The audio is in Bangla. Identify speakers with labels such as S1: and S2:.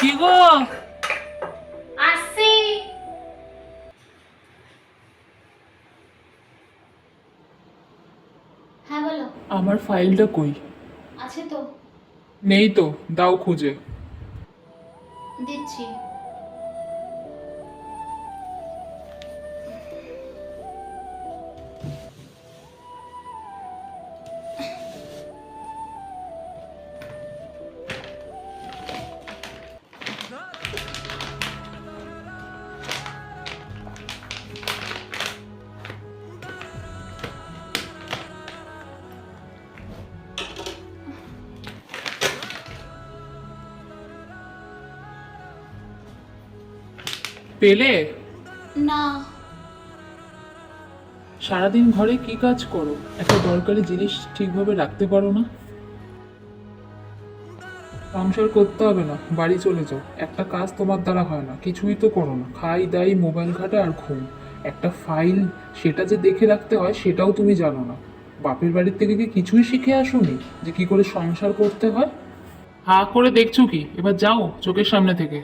S1: কি গো?
S2: আসছি। হ্যাঁ বলো।
S1: আমার ফাইলটা কই?
S2: আছে তো,
S1: নেই তো, দাও খুঁজে।
S2: দিচ্ছি।
S1: পেলে?
S2: না,
S1: সারাদিন ঘরে কি কাজ করো? একটা দরকারি জিনিস ঠিকভাবে রাখতে পারো না? সংসার করতে হবে না, বাড়ি চলে যাও। একটা কাজ তোমার দ্বারা হয় না, কিছুই তো করো না, খাই দাই মোবাইল ঘাটা আর ঘুম। একটা ফাইল, সেটা যে দেখে রাখতে হয় সেটাও তুমি জানো না। বাপের বাড়ির থেকে কি কিছুই শিখে আসোনি যে কি করে সংসার করতে হয়? হা করে দেখছো কি? এবার যাও চোখের সামনে থেকে।